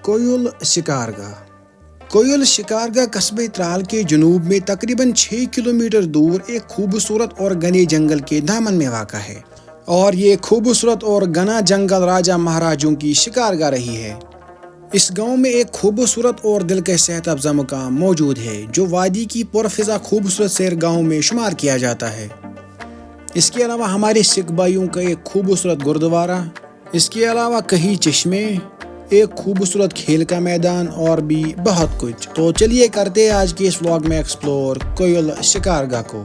کوئل شکارگاہ کوئل شکارگاہ قصبے ترال کے جنوب میں تقریباً 6 کلومیٹر دور ایک خوبصورت اور گھنے جنگل کے دامن میں واقع ہے، اور یہ خوبصورت اور گھنا جنگل راجہ مہاراجوں کی شکارگاہ رہی ہے۔ اس گاؤں میں ایک خوبصورت اور دلکش صحت افزا مقام موجود ہے جو وادی کی پرفضا خوبصورت سیرگاہوں میں شمار کیا جاتا ہے۔ اس کے علاوہ ہمارے سکھ بھائیوں کا ایک خوبصورت گردوارہ، اس کے علاوہ کئی چشمے، ایک خوبصورت کھیل کا میدان اور بھی بہت کچھ۔ تو چلیے کرتے ہیں آج کے اس ولاگ میں ایکسپلور کوئل شکارگاہ کو۔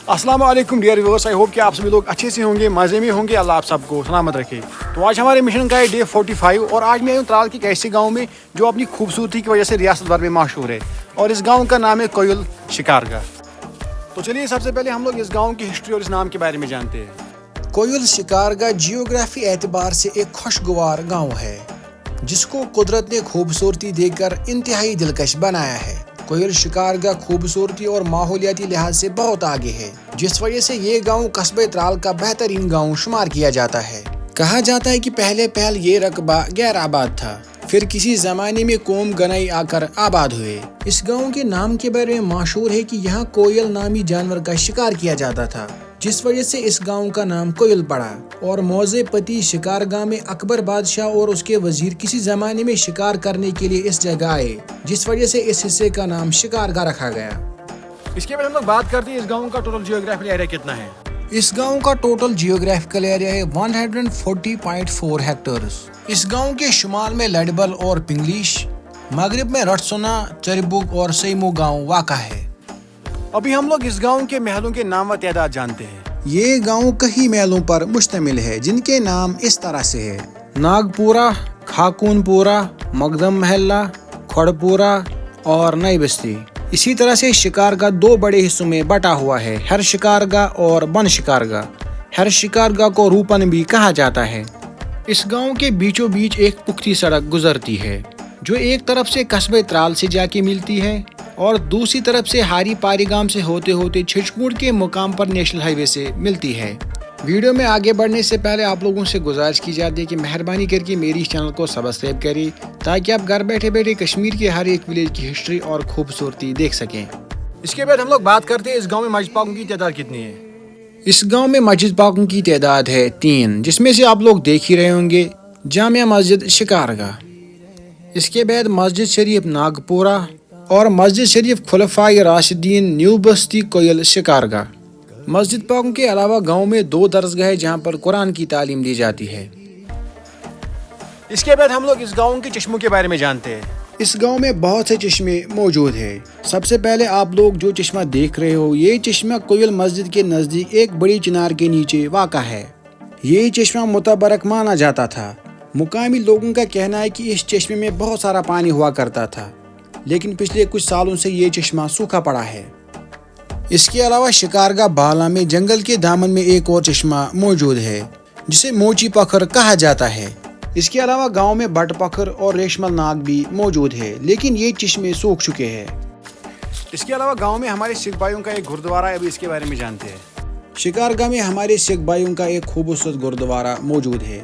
السلام علیکم ڈیئر ویورز، آئی ہوپ کہ آپ سبھی لوگ اچھے سے ہوں گے، مزے میں ہوں گے، اللہ آپ سب کو سلامت رکھے۔ تو آج ہمارے مشن کا ہے ڈے 45 اور آج میں آئی ہوں ترال کے ایک ایسے گاؤں میں جو اپنی خوبصورتی کی وجہ سے ریاست بھر میں مشہور ہے، اور اس گاؤں کا نام ہے کوئل شکارگاہ۔ تو چلیے سب سے پہلے ہم لوگ اس گاؤں کی ہسٹری اور اس نام کے بارے میں جانتے ہیں۔ کوئل شکارگاہ جیوگرافی اعتبار سے ایک خوشگوار گاؤں ہے جس کو قدرت نے خوبصورتی دے کر انتہائی دلکش بنایا ہے۔ کوئل شکارگاہ خوبصورتی اور ماحولیاتی لحاظ سے بہت آگے ہے، جس وجہ سے یہ گاؤں قصبے ترال کا بہترین گاؤں شمار کیا جاتا ہے۔ کہا جاتا ہے کہ پہلے یہ رقبہ غیر آباد تھا، پھر کسی زمانے میں قوم گنائی آ کر آباد ہوئے۔ اس گاؤں کے نام کے بارے میں مشہور ہے کہ یہاں کوئل نامی جانور کا شکار کیا جاتا تھا، جس وجہ سے اس گاؤں کا نام کوئل پڑا، اور موضع پتی شکارگاہ میں اکبر بادشاہ اور اس کے وزیر کسی زمانے میں شکار کرنے کے لیے اس جگہ آئے، جس وجہ سے اس حصے کا نام شکارگاہ رکھا گیا۔ اس کے بعد ہم لوگ بات کرتے ہیں اس گاؤں کا ٹوٹل جیوگرافیکل ایریا کتنا ہے۔ اس گاؤں کا ٹوٹل جیوگرافیکل ایریا ہے 140.4 ہیکٹرز۔ اس گاؤں کے شمال میں لڈبل اور پنگلیش، مغرب میں رٹسونا، چربوک اور سیمو گاؤں واقع ہے۔ ابھی ہم لوگ اس گاؤں کے محلوں کے نام و تعداد جانتے ہیں۔ یہ گاؤں کئی محلوں پر مشتمل ہے جن کے نام اس طرح سے ہے: ناگپورہ، خاکون پورہ، مقدم محلہ، کھڑپورہ اور نئی بستی۔ اسی طرح سے شکارگاہ 2 بڑے حصوں میں بٹا ہوا ہے، ہر شکارگاہ اور بن شکارگاہ۔ ہر شکارگاہ کو روپن بھی کہا جاتا ہے۔ اس گاؤں کے بیچوں بیچ ایک پختہ سڑک گزرتی ہے جو ایک طرف سے قصبے ترال سے جا کے ملتی ہے اور دوسری طرف سے ہاری پاری گام سے ہوتے ہوتے چھچکوڑ کے مقام پر نیشنل ہائی وے سے ملتی ہے۔ ویڈیو میں آگے بڑھنے سے پہلے آپ لوگوں سے گزارش کی جاتی ہے کہ مہربانی کر کے میری اس چینل کو سبسکرائب کریں تاکہ آپ گھر بیٹھے بیٹھے کشمیر کے ہر ایک ولیج کی ہسٹری اور خوبصورتی دیکھ سکیں۔ اس کے بعد ہم لوگ بات کرتے ہیں اس گاؤں میں مسجد پاکوں کی تعداد کتنی ہے۔ اس گاؤں میں مسجد پاکوں کی تعداد ہے 3، جس میں سے آپ لوگ دیکھ ہی رہے ہوں گے جامع مسجد شکارگاہ، اس کے بعد مسجد شریف ناگپورہ اور مسجد شریف خلفائے راشدین نیو بستی کوئل شکارگاہ۔ مسجد پاکوں کے علاوہ گاؤں میں 2 درسگاہ ہیں جہاں پر قرآن کی تعلیم دی جاتی ہے۔ اس کے بعد ہم لوگ اس گاؤں کے چشموں کے بارے میں جانتے ہیں۔ اس گاؤں میں بہت سے چشمے موجود ہیں۔ سب سے پہلے آپ لوگ جو چشمہ دیکھ رہے ہو، یہ چشمہ کوئل مسجد کے نزدیک ایک بڑی چنار کے نیچے واقع ہے۔ یہ چشمہ متبرک مانا جاتا تھا۔ مقامی لوگوں کا کہنا ہے کہ اس چشمے میں بہت سارا پانی ہوا کرتا تھا، لیکن پچھلے کچھ سالوں سے یہ چشمہ سوکھا پڑا ہے۔ اس کے علاوہ شکارگاہ بالا میں جنگل کے دامن میں ایک اور چشمہ موجود ہے جسے موچی پکھر کہا جاتا ہے۔ اس کے علاوہ گاؤں میں بٹ پکھر اور ریشمل ناگ بھی موجود ہے، لیکن یہ چشمے سوکھ چکے ہیں۔ اس کے علاوہ گاؤں میں ہمارے سکھ بھائیوں کا ایک گردوارہ ہے، ابھی اس کے بارے میں جانتے ہیں۔ شکارگاہ میں ہمارے سکھ بھائیوں کا ایک خوبصورت گردوارہ موجود ہے۔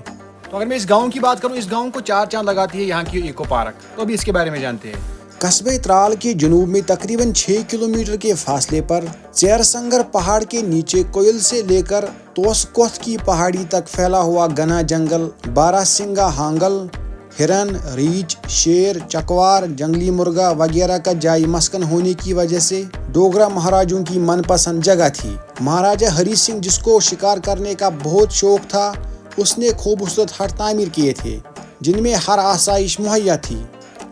تو اگر میں اس گاؤں کی بات کروں، اس گاؤں کو 4 چاند لگاتی ہے یہاں کی ایکو پارک، تو ابھی اس کے بارے میں جانتے ہیں۔ قصبے ترال کے جنوب میں تقریباً 6 کلومیٹر کے فاصلے پر چیر سنگر پہاڑ کے نیچے کوئل سے لے کر توس کوتھ کی پہاڑی تک پھیلا ہوا گھنا جنگل بارہ سنگا ہانگل، ہرن، ریچھ، شیر، چکوار، جنگلی مرغا وغیرہ کا جائے مسکن ہونے کی وجہ سے ڈوگرا مہاراجوں کی من پسند جگہ تھی۔ مہاراجہ ہری سنگھ، جس کو شکار کرنے کا بہت شوق تھا، اس نے خوبصورت ہٹ تعمیر کیے تھے جن میں ہر آسائش مہیا تھی۔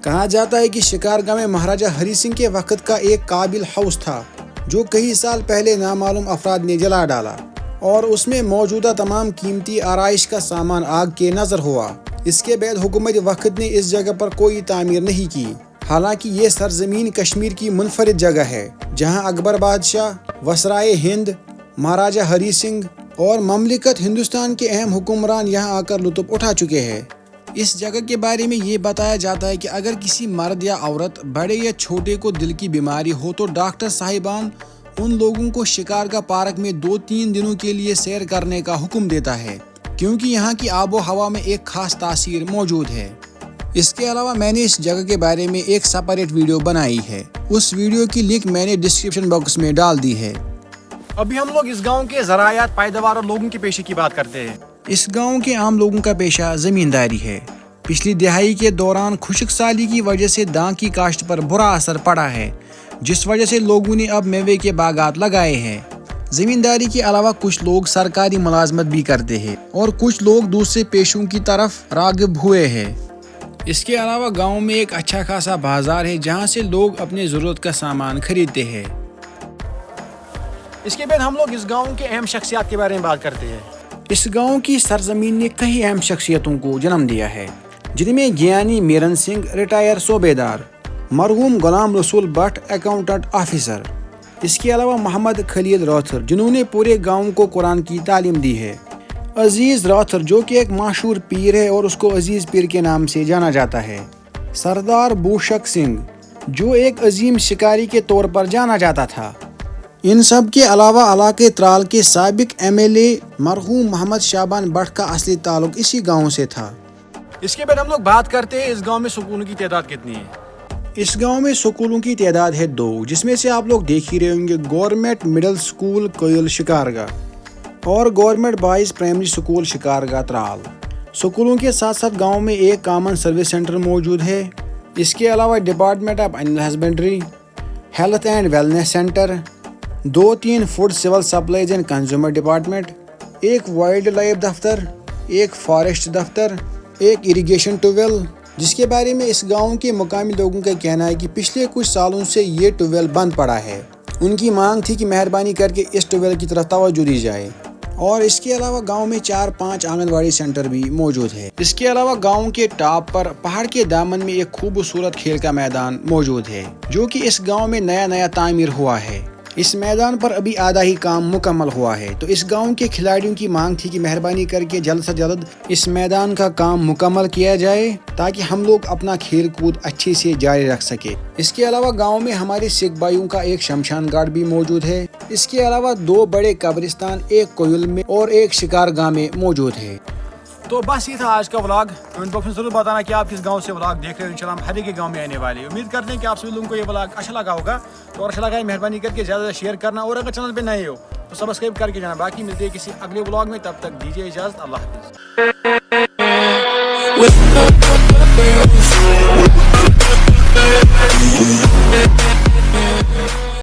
کہا جاتا ہے کہ شکارگاہ میں مہاراجہ ہری سنگھ کے وقت کا ایک قابل ہاؤس تھا جو کئی سال پہلے نامعلوم افراد نے جلا ڈالا، اور اس میں موجودہ تمام قیمتی آرائش کا سامان آگ کے نظر ہوا۔ اس کے بعد حکومت وقت نے اس جگہ پر کوئی تعمیر نہیں کی، حالانکہ یہ سرزمین کشمیر کی منفرد جگہ ہے جہاں اکبر بادشاہ، وسرائے ہند، مہاراجہ ہری سنگھ اور مملکت ہندوستان کے اہم حکمران یہاں آ کر لطف اٹھا چکے ہیں۔ اس جگہ کے بارے میں یہ بتایا جاتا ہے کہ اگر کسی مرد یا عورت، بڑے یا چھوٹے کو دل کی بیماری ہو تو ڈاکٹر صاحبان ان لوگوں کو شکارگاہ پارک میں 2-3 دنوں کے لیے سیر کرنے کا حکم دیتا ہے، کیونکہ یہاں کی آب و ہوا میں ایک خاص تاثیر موجود ہے۔ اس کے علاوہ میں نے اس جگہ کے بارے میں ایک سپریٹ ویڈیو بنائی ہے، اس ویڈیو کی لنک میں نے ڈسکرپشن باکس میں ڈال دی ہے۔ ابھی ہم لوگ اس گاؤں کے ذرائعات، پیداوار اور لوگوں کے پیشے کی بات کرتے ہیں۔ اس گاؤں کے عام لوگوں کا پیشہ زمینداری ہے۔ پچھلی دہائی کے دوران خشک سالی کی وجہ سے دان کی کاشت پر برا اثر پڑا ہے، جس وجہ سے لوگوں نے اب میوے کے باغات لگائے ہیں۔ زمینداری کے علاوہ کچھ لوگ سرکاری ملازمت بھی کرتے ہیں اور کچھ لوگ دوسرے پیشوں کی طرف راغب ہوئے ہیں۔ اس کے علاوہ گاؤں میں ایک اچھا خاصا بازار ہے جہاں سے لوگ اپنے ضرورت کا سامان خریدتے ہیں۔ اس کے بعد ہم لوگ اس گاؤں کے اہم شخصیات کے بارے میں بات کرتے ہیں۔ اس گاؤں کی سرزمین نے کئی اہم شخصیتوں کو جنم دیا ہے، جن میں گیانی میرن سنگھ ریٹائر صوبے دار، مرحوم غلام رسول بٹ اکاؤنٹنٹ آفیسر، اس کے علاوہ محمد خلیل راتھر جنہوں نے پورے گاؤں کو قرآن کی تعلیم دی ہے، عزیز راتھر جو کہ ایک مشہور پیر ہے اور اس کو عزیز پیر کے نام سے جانا جاتا ہے، سردار بوشک سنگھ جو ایک عظیم شکاری کے طور پر جانا جاتا تھا۔ ان سب کے علاوہ علاقے ترال کے سابق MLA مرحوم محمد شعبان بٹ کا اصلی تعلق اسی گاؤں سے تھا۔ اس کے بعد ہم لوگ بات کرتے ہیں اس گاؤں میں سکولوں کی تعداد کتنی ہے۔ اس گاؤں میں سکولوں کی تعداد ہے 2، جس میں سے آپ لوگ دیکھ ہی رہے ہوں گے government middle school Koil Shikargah اور government boys primary school Shikargah Tral. سکولوں کے ساتھ ساتھ گاؤں میں ایک کامن سروس سینٹر موجود ہے۔ اس کے علاوہ department of animal husbandry, health and wellness centre, 2-3 food civil supplies and consumer department, ایک وائلڈ لائف دفتر، ایک فارسٹ دفتر، ایک اریگیشن ٹیوبویل، جس کے بارے میں اس گاؤں کے مقامی لوگوں کا کہنا ہے کہ پچھلے کچھ سالوں سے یہ ٹیوبویل بند پڑا ہے۔ ان کی مانگ تھی کہ مہربانی کر کے اس ٹیوبویل کی طرف توجہ دی جائے۔ اور اس کے علاوہ گاؤں میں 4-5 آنگن واڑی سینٹر بھی موجود ہے۔ اس کے علاوہ گاؤں کے ٹاپ پر پہاڑ کے دامن میں ایک خوبصورت کھیل کا میدان موجود ہے، جو کہ اس گاؤں میں نیا تعمیر ہوا ہے۔ اس میدان پر ابھی آدھا ہی کام مکمل ہوا ہے، تو اس گاؤں کے کھلاڑیوں کی مانگ تھی کہ مہربانی کر کے جلد سے جلد اس میدان کا کام مکمل کیا جائے تاکہ ہم لوگ اپنا کھیل کود اچھے سے جاری رکھ سکے۔ اس کے علاوہ گاؤں میں ہمارے سکھ بھائیوں کا ایک شمشان گھاٹ بھی موجود ہے۔ اس کے علاوہ 2 بڑے قبرستان، ایک کوئل میں اور ایک شکارگاہ میں موجود ہے۔ تو بس یہ تھا آج کا ولاگ۔ کمنٹ باکس میں ضرور بتانا کہ آپ کس گاؤں سے ولاگ دیکھ رہے ہو۔ انشاءاللہ ہم ہر ایک کے گاؤں میں آنے والے ہیں۔ امید کرتے ہیں کہ آپ سبھی لوگوں کو یہ ولاگ اچھا لگا ہوگا، تو اگر اچھا لگا ہے مہربانی کر کے زیادہ شیئر کرنا، اور اگر چینل پہ نئے ہو تو سبسکرائب کر کے جانا۔ باقی ملتے ہیں کسی اگلے ولاگ میں، تب تک دیجیے اجازت، اللہ حافظ۔